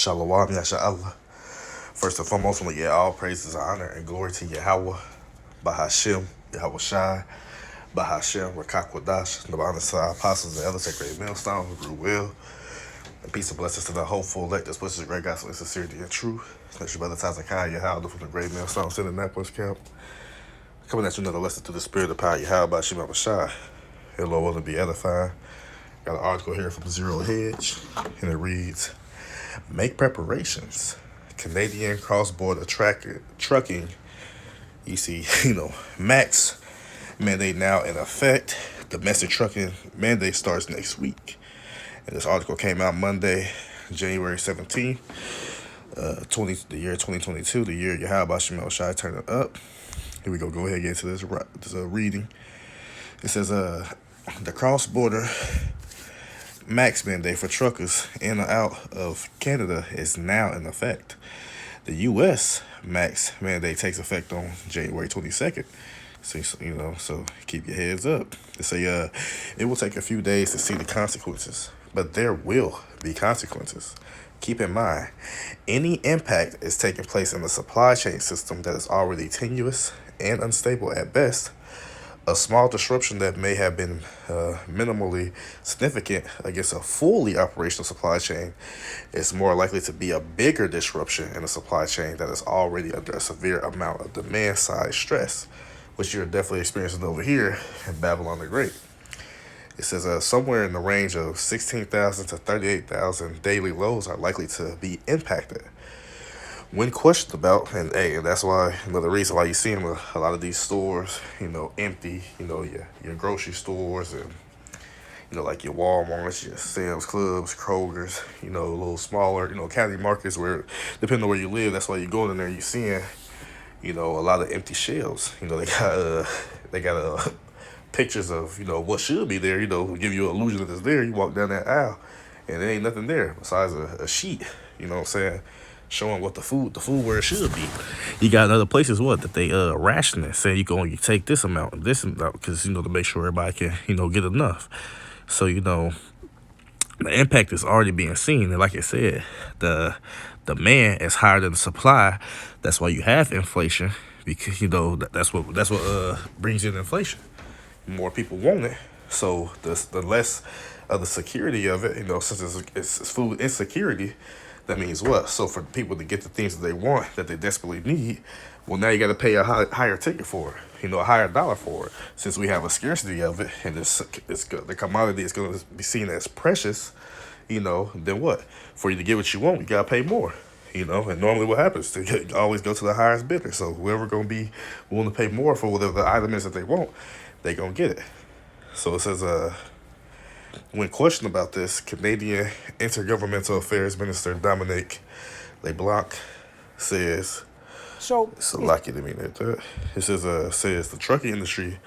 Shalom, Yasha Allah. First and foremost, we get all praises, honor, and glory to Yahweh, Bahashim, Yahweh Shai, Bahashim, Rakakwadash, the honest apostles and others at Great Millstone, who grew well. And peace and blessings to the hopeful elect that pushes the great gospel in sincerity and truth. That's your brother Tazakai Yahweh from the Great Millstone, sitting in Annapolis camp. Coming at you another lesson through the spirit of power, Yahweh, Bahashim, Yahweh Shai. Your Lord willing to be edifying. Got an article here from Zero Hedge, and it reads, Make preparations. Canadian cross-border trucking, MAX mandate now in effect. Domestic trucking mandate starts next week. And this article came out Monday, January 17th, the year 2022, the year Yahweh Shemel Shai turned it up. Here we go. Go ahead and get into this reading. It says, the cross-border MAX mandate for truckers in or out of Canada is now in effect. The U.S. MAX mandate takes effect on January 22nd. So keep your heads up. They say it will take a few days to see the consequences, but there will be consequences. Keep in mind, any impact is taking place in the supply chain system that is already tenuous and unstable at best. A small disruption that may have been minimally significant against a fully operational supply chain is more likely to be a bigger disruption in a supply chain that is already under a severe amount of demand-side stress, which you're definitely experiencing over here in Babylon the Great. It says somewhere in the range of 16,000 to 38,000 daily loads are likely to be impacted. When questioned about, and that's why another reason why you see a lot of these stores, empty, your grocery stores and, like your Walmarts, your Sam's Clubs, Kroger's, a little smaller, county markets where, depending on where you live, that's why you go in there and you're seeing, a lot of empty shelves. They got pictures of, what should be there, give you an illusion that it's there. You walk down that aisle and there ain't nothing there besides a sheet, what I'm saying? Showing what the food where it should be. You got other places that they ration it, saying you can only take this amount, because to make sure everybody can get enough. So the impact is already being seen, and like I said, the demand is higher than the supply. That's why you have inflation, because that's what brings in inflation. More people want it, so the less of the security of it. Since it's food insecurity. That means what? So for people to get the things that they want, that they desperately need, well, now you got to pay a higher ticket for it, a higher dollar for it. Since we have a scarcity of it, and the commodity is going to be seen as precious, then what? For you to get what you want, you got to pay more, And normally what happens? They always go to the highest bidder. So whoever going to be willing to pay more for whatever the item is that they want, they going to get it. So it says, when questioned about this, Canadian Intergovernmental Affairs Minister Dominic LeBlanc says, it says the trucking industry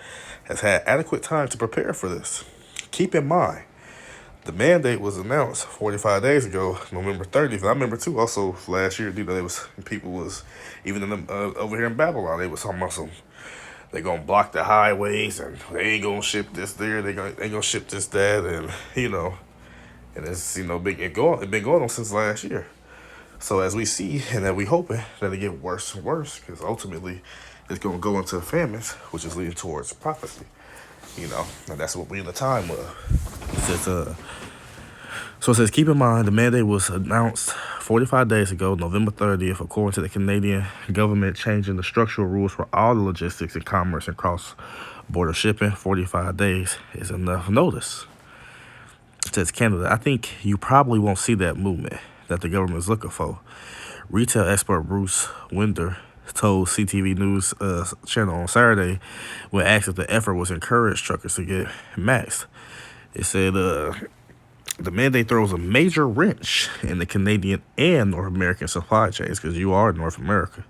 has had adequate time to prepare for this. Keep in mind, the mandate was announced 45 days ago, November 30th. And I remember too, also last year, people was even in over here in Babylon, they was talking about they gonna block the highways and they ain't gonna ship this there. They ain't gonna ship this that, and and it's been going on since last year. So as we see, and that we hoping that it get worse and worse, because ultimately it's gonna go into famines, which is leading towards prophecy. And that's what we in the time of. It says, so it says, keep in mind the mandate was announced 45 days ago, November 30th, according to the Canadian government, changing the structural rules for all the logistics and commerce and cross-border shipping. 45 days is enough notice. It says Canada. I think you probably won't see that movement that the government is looking for. Retail expert Bruce Winder told CTV News channel on Saturday when asked if the effort was encourage truckers to get maxed. It said, the mandate throws a major wrench in the Canadian and North American supply chains, because you are North America.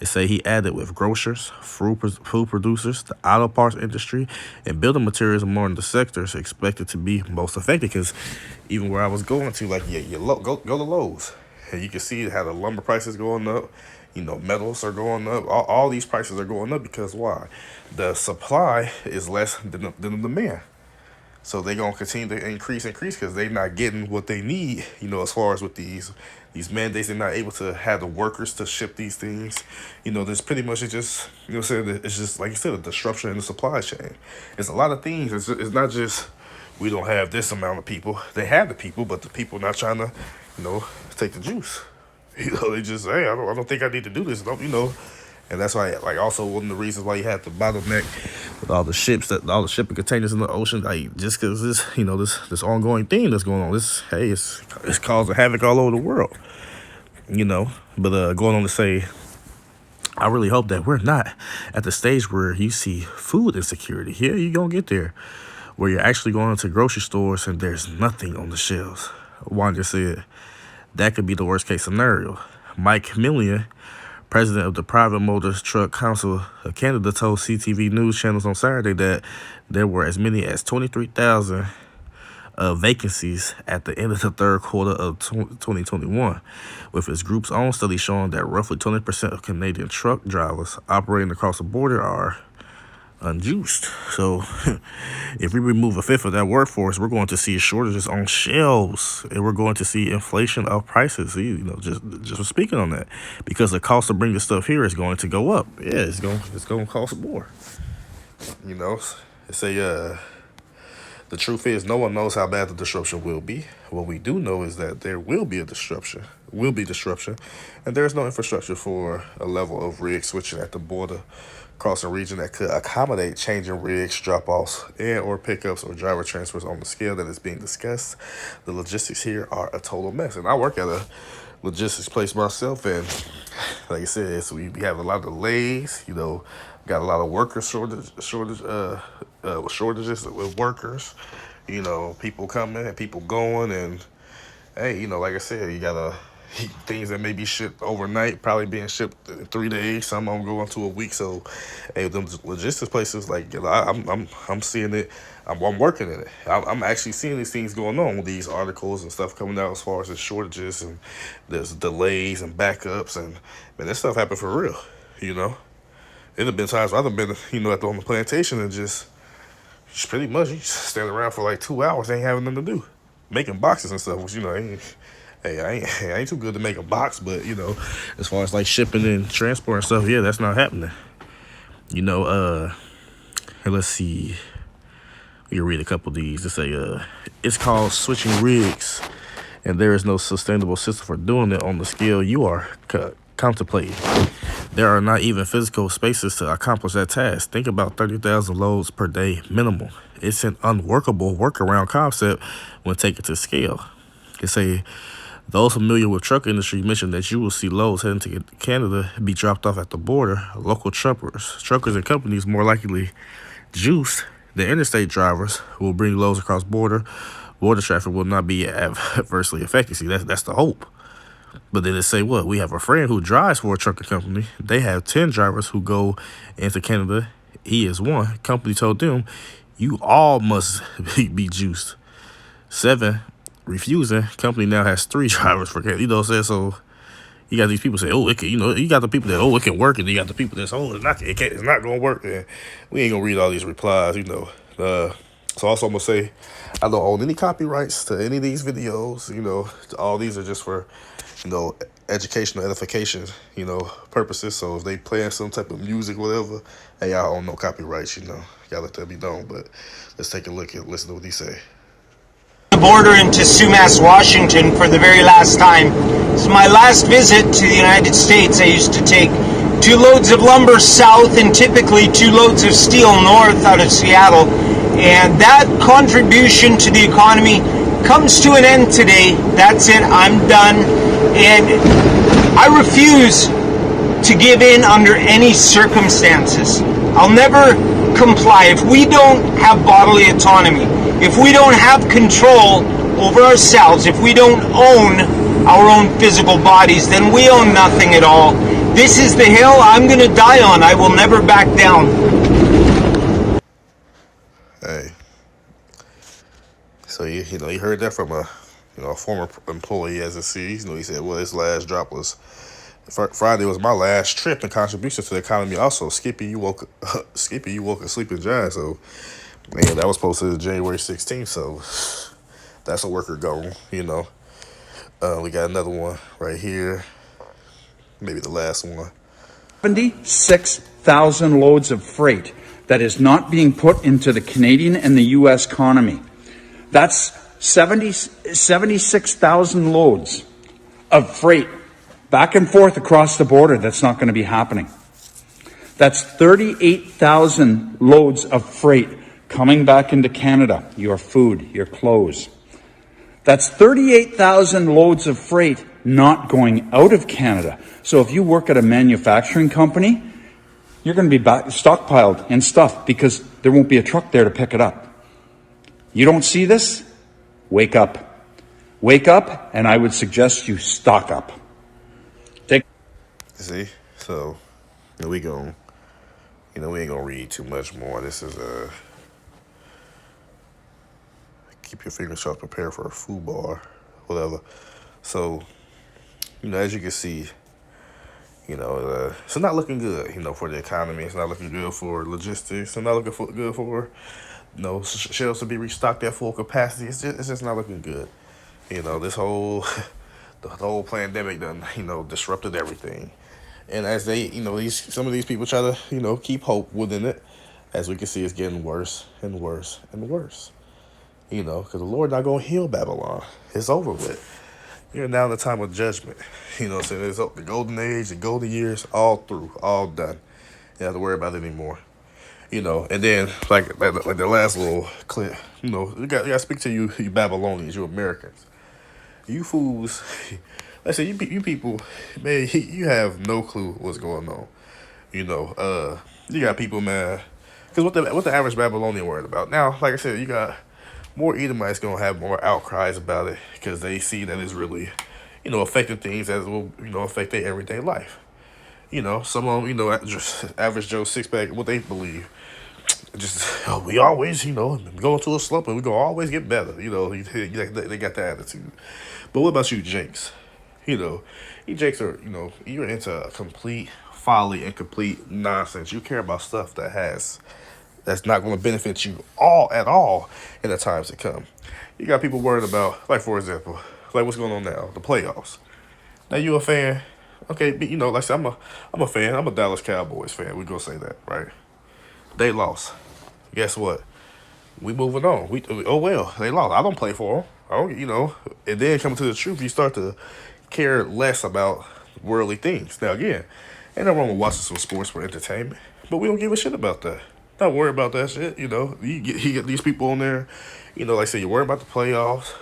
It say he added with grocers, food producers, the auto parts industry, and building materials among the sectors expected to be most affected. Because even where I was going to, like go to Lowe's, and you can see how the lumber prices going up. Metals are going up. All these prices are going up because why? The supply is less than the demand. So they're gonna continue to increase because they're not getting what they need. As far as with these mandates, they're not able to have the workers to ship these things. There's pretty much it's just it's just like you said, a disruption in the supply chain. It's a lot of things. It's not just we don't have this amount of people. They have the people, but the people not trying to take the juice. They just I don't think I need to do this. And that's why, like, also one of the reasons why you have the bottleneck with all the shipping containers in the ocean, like, just because this ongoing thing that's going on, it's causing havoc all over the world, But going on to say, I really hope that we're not at the stage where you see food insecurity. Yeah, you're gonna get there, where you're actually going to grocery stores and there's nothing on the shelves. Wanda said that could be the worst case scenario. Mike Millian, president of the Private Motor Truck Council of Canada, told CTV News channels on Saturday that there were as many as 23,000 vacancies at the end of the third quarter of 2021, with his group's own study showing that roughly 20% of Canadian truck drivers operating across the border are unjuiced. So if we remove a fifth of that workforce, we're going to see shortages on shelves, and we're going to see inflation of prices. Just speaking on that, because the cost of bringing stuff here is going to go up. Yeah, it's going to cost more. It's the truth is, no one knows how bad the disruption will be. What we do know is that there will be disruption, and there's no infrastructure for a level of rig switching at the border across a region that could accommodate changing rigs, drop-offs, or pickups or driver transfers on the scale that is being discussed. The logistics here are a total mess. And I work at a logistics place myself, and like I said, we have a lot of delays, got a lot of worker shortages with workers, people coming and people going, and hey, like I said, you got things that may be shipped overnight, probably being shipped in 3 days. Some of them going to a week. So, hey, them logistics places, like, I'm seeing it. I'm working in it. I'm actually seeing these things going on with these articles and stuff coming out as far as the shortages and there's delays and backups, and man, this stuff happened for real. It have been times I've been, on the plantation and just pretty much you just stand around for like 2 hours, ain't having nothing to do, making boxes and stuff, which I ain't too good to make a box, but as far as like shipping and transport and stuff, yeah, that's not happening. Let's see. We can read a couple of these. They say, it's called switching rigs, and there is no sustainable system for doing it on the scale you are contemplating. There are not even physical spaces to accomplish that task. Think about 30,000 loads per day minimum. It's an unworkable workaround concept when taken to scale. They say, those familiar with truck industry mentioned that you will see loads heading to Canada be dropped off at the border. Local truckers and companies more likely juiced. The interstate drivers who will bring loads across border traffic will not be adversely affected. See, that's the hope. But then they say, what? We have a friend who drives for a trucking company. They have 10 drivers who go into Canada. He is one. Company told them, you all must be juiced. 7 refusing. Company now has 3 drivers for Canada. What I'm saying? So you got these people say, oh, it can, you got the people that, it can work, and you got the people that's, it's not going to work. And we ain't going to read all these replies, So also I'm going to say, I don't own any copyrights to any of these videos, all these are just for, educational edification, purposes. So if they playing some type of music, whatever, hey, I own no copyrights, Gotta let that be known. But let's take a look and listen to what he say. The border into Sumas, Washington for the very last time. It's my last visit to the United States. I used to take 2 loads of lumber south and typically 2 loads of steel north out of Seattle. And that contribution to the economy comes to an end today. That's it. I'm done. And I refuse to give in under any circumstances. I'll never comply. If we don't have bodily autonomy, if we don't have control over ourselves, if we don't own our own physical bodies, then we own nothing at all. This is the hill I'm going to die on. I will never back down. Hey. So, you heard that from a former employee as a C. He said, well, his last drop was Friday was my last trip and contribution to the economy. Also, Skippy, you woke a sleeping giant. So, And that was posted January 16th, so that's a worker goal, We got another one right here, maybe the last one. 76,000 loads of freight that is not being put into the Canadian and the U.S. economy. That's 76,000 loads of freight back and forth across the border. That's not going to be happening. That's 38,000 loads of freight coming back into Canada, your food, your clothes. That's 38,000 loads of freight not going out of Canada. So if you work at a manufacturing company, you're going to be stockpiled and stuff because there won't be a truck there to pick it up. You don't see this? Wake up. Wake up, and I would suggest you stock up. See? So, we ain't gonna read too much more. This is keep your fingers sharp, prepare for a food bar, whatever. So, as you can see, it's not looking good, for the economy. It's not looking good for logistics. It's not looking good for, shelves to be restocked at full capacity. It's just not looking good. This whole, the whole pandemic done, disrupted everything. And as they, some of these people try to, keep hope within it, as we can see, it's getting worse and worse and worse. Because the Lord not going to heal Babylon. It's over with. You're now in the time of judgment. So it's the golden age, the golden years, all through, all done. You don't have to worry about it anymore. And then, like the last little clip, you got to speak to you Babylonians, you Americans. You fools, let's say you people, man, you have no clue what's going on. You got people, man, because what the average Babylonian worried about? Now, like I said, you got more Edomites going to have more outcries about it because they see that it's really, affecting things as will, affect their everyday life. Some of them, just average Joe six-pack, what they believe. We always, go into a slump and we gonna always get better. They got that attitude. But what about you, Jakes? You Jakes are, you're into complete folly and complete nonsense. You care about stuff that's not going to benefit you at all in the times to come. You got people worried about, like, for example, like what's going on now, the playoffs. Now you a fan, okay? Like I said, I'm a fan. I'm a Dallas Cowboys fan. We gonna say that, right? They lost. Guess what? We moving on. Oh well, they lost. I don't play for them. I don't, And then coming to the truth, you start to care less about worldly things. Now again, ain't no wrong with watching some sports for entertainment, but we don't give a shit about that. Not worry about that shit. You get these people on there. Like I said, you're worrying about the playoffs.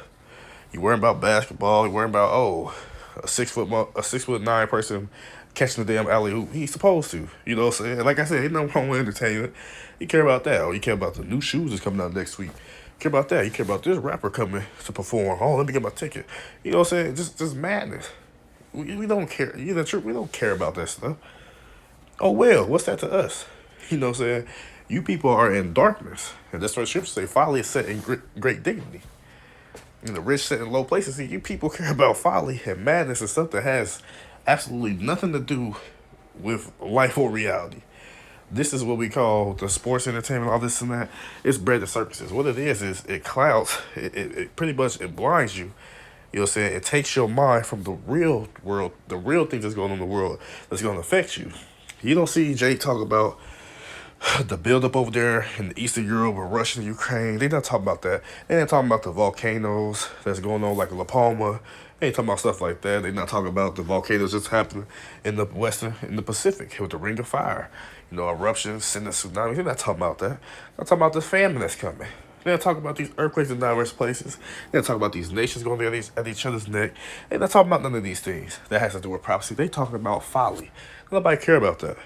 You're worrying about basketball. You're worrying about a 6'9" person catching the damn alley oop. He's supposed to. You know what I'm saying? Like I said, ain't nothing wrong with entertainment. You care about that. Or you care about the new shoes that's coming out next week. You care about that. You care about this rapper coming to perform. Oh, let me get my ticket. You know what I'm saying? Just madness. We don't care. We don't care about that stuff. Oh, well, what's that to us? You know what I'm saying? You people are in darkness. And that's what scripture say. Folly is set in great dignity. And the rich sit in low places. See, you people care about folly and madness and stuff that has absolutely nothing to do with life or reality. This is what we call the sports entertainment, all this and that. It's bread and circuses. What it is it clouds, it pretty much, it blinds you. You know what I'm saying? It takes your mind from the real world, the real things that's going on in the world that's going to affect you. You don't see Jake talk about the buildup over there in Eastern Europe or Russia and Ukraine. They not talking about that. They ain't talking about the volcanoes that's going on like La Palma. They ain't talking about stuff like that. They not talking about the volcanoes that's happening in the Pacific with the Ring of Fire. Eruptions, sending tsunamis. They're not talking about that. They're talking about the famine that's coming. They're not talking about these earthquakes in diverse places. They're not talking about these nations going at each other's neck. They're not talking about none of these things that has to do with prophecy. They talking about folly. Nobody care about that.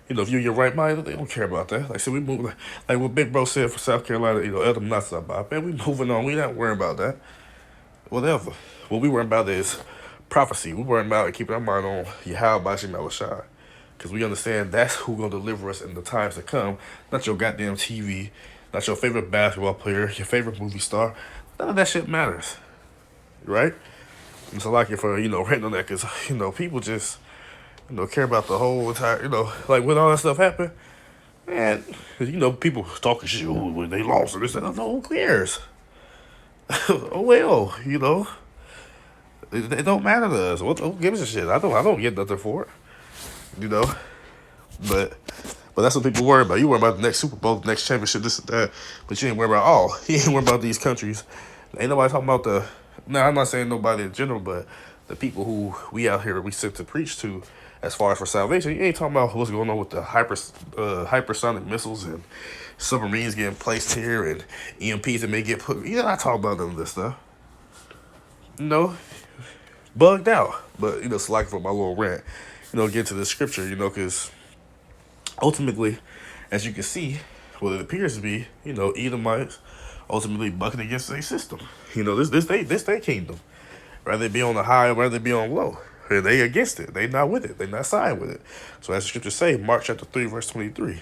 If you're your right mind, they don't care about that. Like I said, we move like what Big Bro said for South Carolina, Elder nuts about. Man, we moving on. We not worrying about that. Whatever. What we worrying about is prophecy. We worrying about keeping our mind on Yahweh Bashim Elishai. Because we understand that's who gonna deliver us in the times to come. Not your goddamn TV, not your favorite basketball player, your favorite movie star. None of that shit matters. Right? And so like it for, ranting on that because, people just care about the whole entire, like when all that stuff happened, And you know, people talking shit. Oh, when they lost or this, and no, who cares? Oh well, you know, it don't matter to us. What who gives a shit? I don't get nothing for it. You know, but that's what people worry about. You worry about the next Super Bowl, the next championship, this and that, but you ain't worry about all. You ain't worry about these countries. Ain't nobody talking about the. Now I'm not saying nobody in general, but the people who we out here we sent to preach to, as far as for salvation. You ain't talking about what's going on with the hypersonic missiles and submarines getting placed here and EMPs that may get put. You're not talking about none of this stuff. No, bugged out. But you know, it's like for my little rant. You know, get to the scripture. You know, because ultimately, as you can see, what it appears to be, you know, Edomites ultimately bucking against their system. You know, this they kingdom. Rather it be on the high, rather it be on low. And they against it. They not with it. They not side with it. So as the scriptures say, Mark chapter 3, verse 23.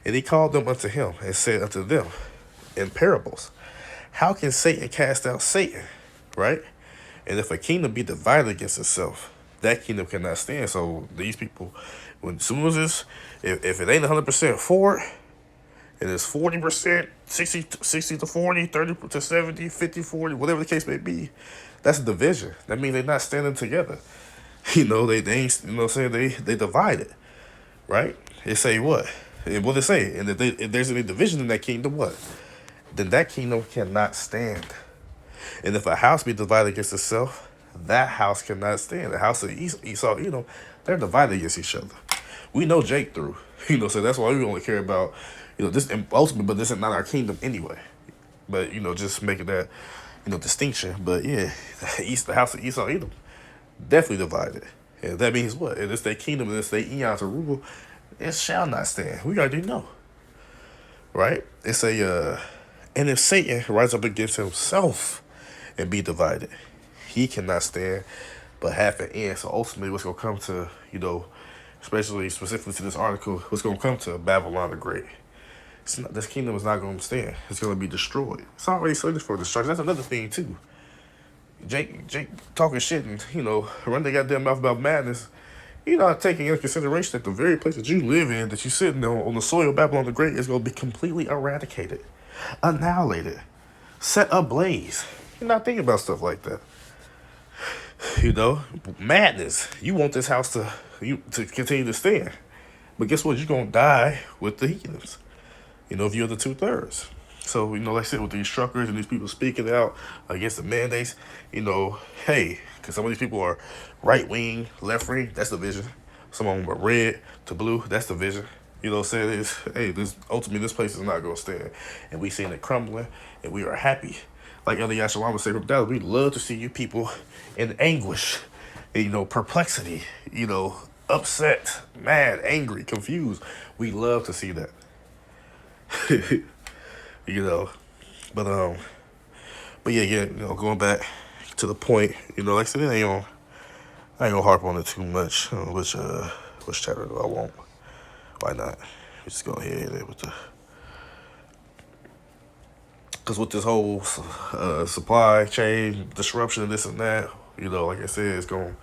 And he called them unto him and said unto them in parables, how can Satan cast out Satan? Right? And if a kingdom be divided against itself, that kingdom cannot stand. So these people, when as soon as it's, if it ain't 100% for it, and it's 40%, 60 to 40, 30 to 70, 50, 40, whatever the case may be, that's a division. That means they're not standing together. You know, they ain't, you know what I'm saying, they divided, right? They say what? And what they say? And if there's any division in that kingdom, what? Then that kingdom cannot stand. And if a house be divided against itself, that house cannot stand. The house of Esau, you know, they're divided against each other. We know Jake through, you know, so that's why we only care about, you know, this ultimately, but this is not our kingdom anyway. But, you know, just making that, you know, distinction. But yeah, the house of Esau, Edom, definitely divided. And that means what? And it's their kingdom and it's their eon to rule, it shall not stand. We already know. Right? It's and if Satan rise up against himself and be divided, he cannot stand but have an end. So ultimately what's gonna come to, you know, especially specifically to this article, what's gonna come to Babylon the Great. This kingdom is not gonna stand. It's gonna be destroyed. It's already slated for destruction. That's another thing too. Jake talking shit and, you know, run their goddamn mouth about madness. You're not taking into consideration that the very place that you live in, that you're sitting on the soil of Babylon the Great, is going to be completely eradicated, annihilated, set ablaze. You're not thinking about stuff like that. You know, madness. You want this house to continue to stand. But guess what? You're going to die with the heathens. You know, if you're the 2/3. So, you know, like I said, with these truckers and these people speaking out against the mandates, you know, hey, because some of these people are right wing, left wing, that's the vision. Some of them are red to blue, that's the vision. You know what I'm saying? Is hey, ultimately this place is not gonna stand. And we seeing it crumbling and we are happy. Like Elder Yashalam would say from Dallas, we love to see you people in anguish, you know, perplexity, you know, upset, mad, angry, confused. We love to see that. You know. But yeah, you know, going back to the point, you know, like I said, I ain't gonna harp on it too much. Which chapter do I want? Why not? We just go ahead and hit it with the, because with this whole supply chain disruption and this and that, you know, like I said, it's gonna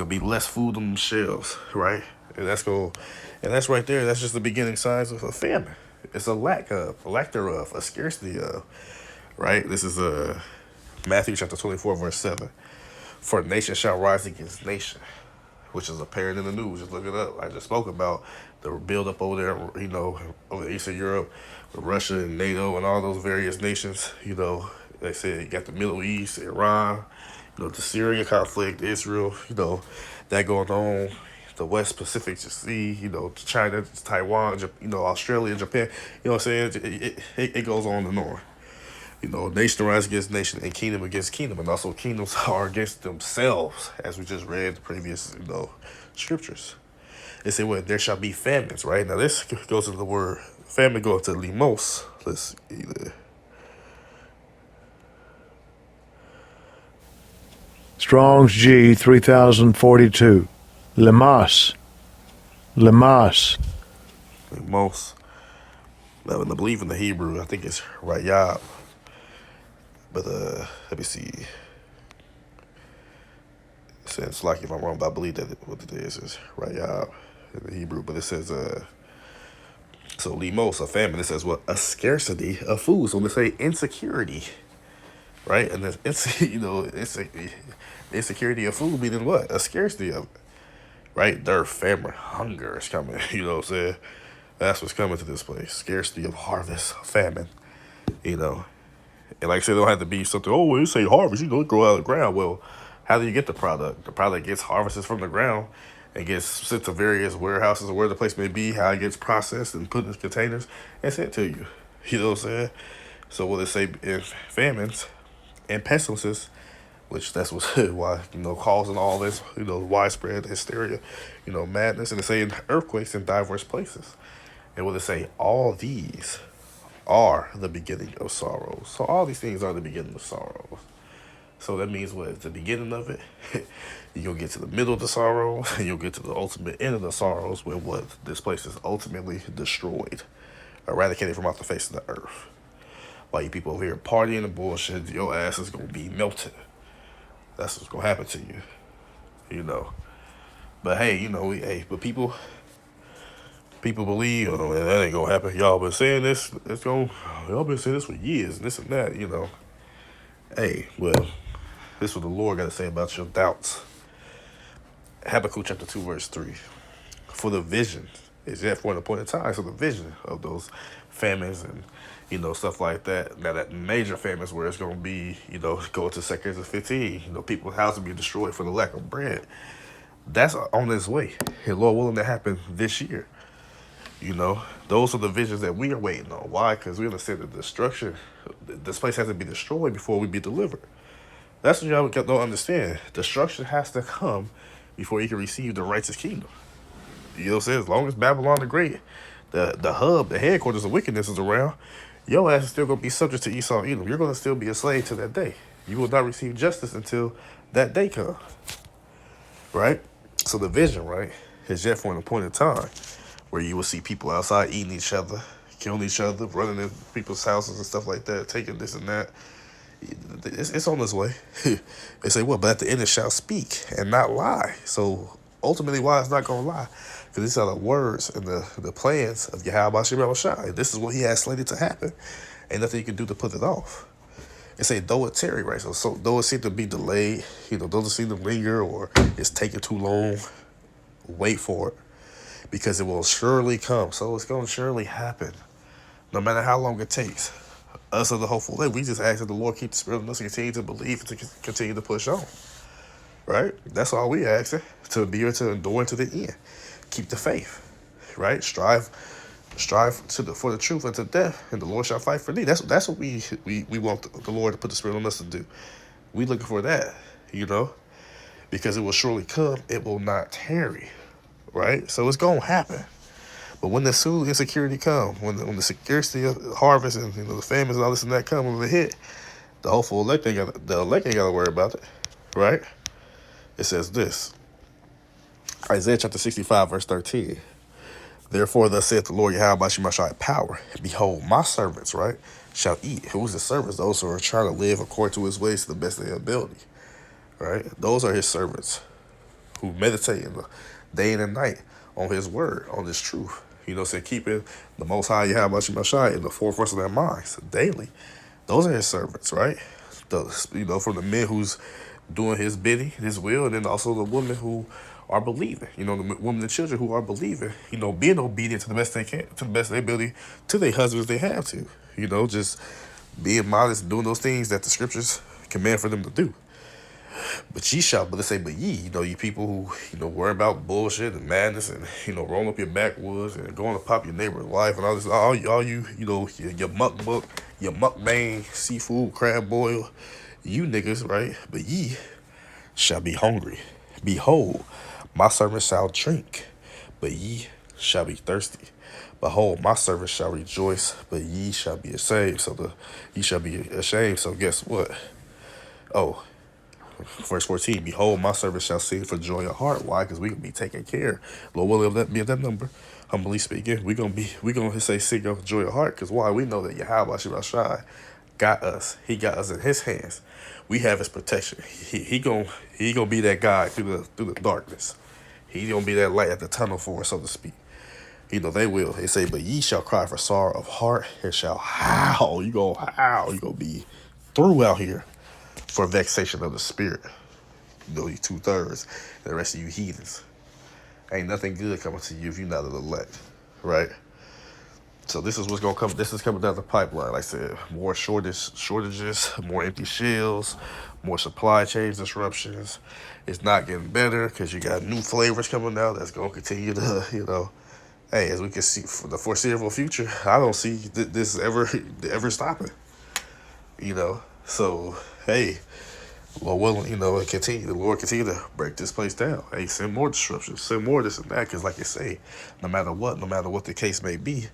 be less food on the shelves, right? And that's right there. That's just the beginning signs of a famine. It's a lack thereof, a scarcity of, right? This is Matthew chapter 24, verse 7. For nation shall rise against nation, which is apparent in the news. Just look it up. I just spoke about the buildup over there, you know, over Eastern Europe, with Russia and NATO and all those various nations. You know, they said you got the Middle East, Iran, you know, the Syria conflict, Israel, you know, that going on. The West Pacific Sea, you know, China, Taiwan, you know, Australia, Japan. You know what I'm saying? It goes on and on. You know, nation rise against nation and kingdom against kingdom. And also kingdoms are against themselves, as we just read the previous, you know, scriptures. They say, well, there shall be famines, right? Now, this goes to the word famine, goes to limos. Let's either. Strong's G 3042. Limos. Limos. I believe in the Hebrew, I think it's Rayab. But let me see. It says, like if I'm wrong, but I believe that what it is Rayab in the Hebrew. But it says So limos, a famine, it says what? A scarcity of food. So when they say insecurity, right? And then it's insecurity of food meaning what? A scarcity of it. Right? Dearth, famine, hunger is coming. You know what I'm saying? That's what's coming to this place. Scarcity of harvest, famine. You know. And like I said, it don't have to be something, oh, well, you say harvest, it grow out of the ground. Well, how do you get the product? The product gets harvested from the ground and gets sent to various warehouses or where the place may be, how it gets processed and put in containers and sent to you. You know what I'm saying? So what they say in famines and pestilences, which that's what why, causing all this, widespread hysteria, madness, and they say earthquakes in diverse places. And what they say, all these are the beginning of sorrows. So all these things are the beginning of sorrows. So that means what? At the beginning of it, you'll get to the middle of the sorrows, and you'll get to the ultimate end of the sorrows, where what? This place is ultimately destroyed, eradicated from off the face of the earth. While you people over here partying and bullshit, your ass is gonna be melted. That's what's gonna happen to you, But hey, but people believe, that ain't gonna happen. Y'all been saying this. Y'all been saying this for years, and this and that. Hey, well, this is what the Lord got to say about your doubts. Habakkuk chapter 2, verse 3. For the vision is yet for an appointed time. So the vision of those famines and, stuff like that. Now that major famines where it's going to be, go to 2 Kings 15, people's houses be destroyed for the lack of bread. That's on its way. And Lord willing, that happen this year. Those are the visions that we are waiting on. Why? Because we understand the destruction. This place has to be destroyed before we be delivered. That's what y'all don't understand. Destruction has to come before you can receive the righteous kingdom. You know what I'm saying? As long as Babylon the Great, the hub, the headquarters of wickedness is around, your ass is still going to be subject to Esau and Edom. You're going to still be a slave to that day. You will not receive justice until that day comes. Right? So the vision, right, is yet for an appointed time where you will see people outside eating each other, killing each other, running in people's houses and stuff like that, taking this and that. It's on this way. They say, well, but at the end it shall speak and not lie. So ultimately, why it's not going to lie? Because these are the words and the plans of Yahweh Shem Shai. This is what he has slated to happen. Ain't nothing you can do to put it off. It say, though it tarry, right? So though it seems to be delayed, though it seems to linger or it's taking too long, wait for it. Because it will surely come. So it's going to surely happen. No matter how long it takes. Us are the hopeful. We just ask that the Lord keep the spirit in us and continue to believe and to continue to push on. Right? That's all we asking. To be able to endure to the end. Keep the faith. Right? Strive for the truth unto death, and the Lord shall fight for thee. That's what we want the Lord to put the spirit on us to do. We looking for that, because it will surely come. It will not tarry. Right? So it's gonna happen. But when the soon insecurity come, when the scarcity of harvest and the famines and all this and that come, when they hit, the hopeful elect ain't got to worry about it, right? It says this, Isaiah chapter 65 verse 13. Therefore, thus saith the Lord Yahweh Shai power. Behold, my servants, right, shall eat. Who's the servants? Those who are trying to live according to his ways to the best of their ability, right? Those are his servants who meditate in the day and night on his word, on his truth. Keeping the Most High Yahweh Shai in the forefront of their minds daily. Those are his servants, right? From the men who's doing his bidding, his will, and then also the women who are believing. The women and children who are believing. Being obedient to the best they can, to the best of their ability, to their husbands they have to. Just being modest, doing those things that the scriptures command for them to do. But ye, you people who, worry about bullshit and madness and, rolling up your backwoods and going to pop your neighbor's wife and all this, all you, your mukbang, seafood, crab boil, you niggas, right? But ye shall be hungry. Behold, my servants shall drink, but ye shall be thirsty. Behold, my servants shall rejoice, but ye shall be ashamed. Ye shall be ashamed. So guess what? Oh, verse 14, behold, my servant shall sing for joy of heart. Why? Because we can be taken care. Lord willing, let be at that number. Humbly speaking, we're gonna say sing of joy of heart. Because why? We know that Yahweh Shai got us. He got us in his hands. We have his protection. He gonna be that guide through the darkness. He gonna be that light at the tunnel for us, so to speak. You know, they will. They say, but ye shall cry for sorrow of heart and shall howl. You go howl. You gonna be through out here for vexation of the spirit. You know, you 2/3. And the rest of you heathens. Ain't nothing good coming to you if you're not an elect. Right? So this is what's gonna come. This is coming down the pipeline. Like I said, more shortages, more empty shelves, more supply chain disruptions. It's not getting better because you got new flavors coming out that's gonna continue to, hey, as we can see for the foreseeable future, I don't see this ever stopping. So hey, Lord willing, it continue. The Lord continue to break this place down. Hey, send more disruptions, send more this and that. Because, like you say, no matter what the case may be,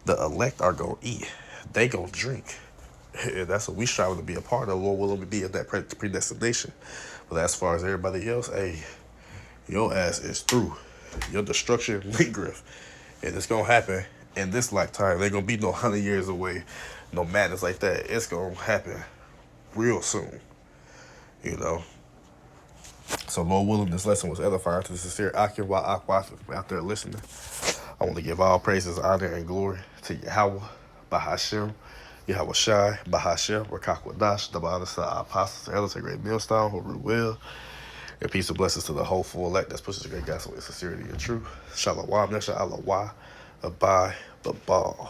the elect are gonna eat. They gonna drink. And that's what we striving to be a part of. Lord willing, to be at that predestination. But as far as everybody else, hey, your ass is through. Your destruction lingereth, and it's gonna happen in this lifetime. There gonna be no 100 years away, no madness like that. It's gonna happen real soon. So Lord willing, this lesson was edifying to the sincere Akim out there listening. I want to give all praises, honor, and glory to Yahweh, Bahashem, Yahweh Shai, Bahashem, Rakakwadash, the Ba'anasa, our apostles, elders, a great millstone, who rule well. And peace and blessings to the whole full elect that's pushes the great gospel in sincerity and truth. Shalom, Nesha Allah, Abai, Babal.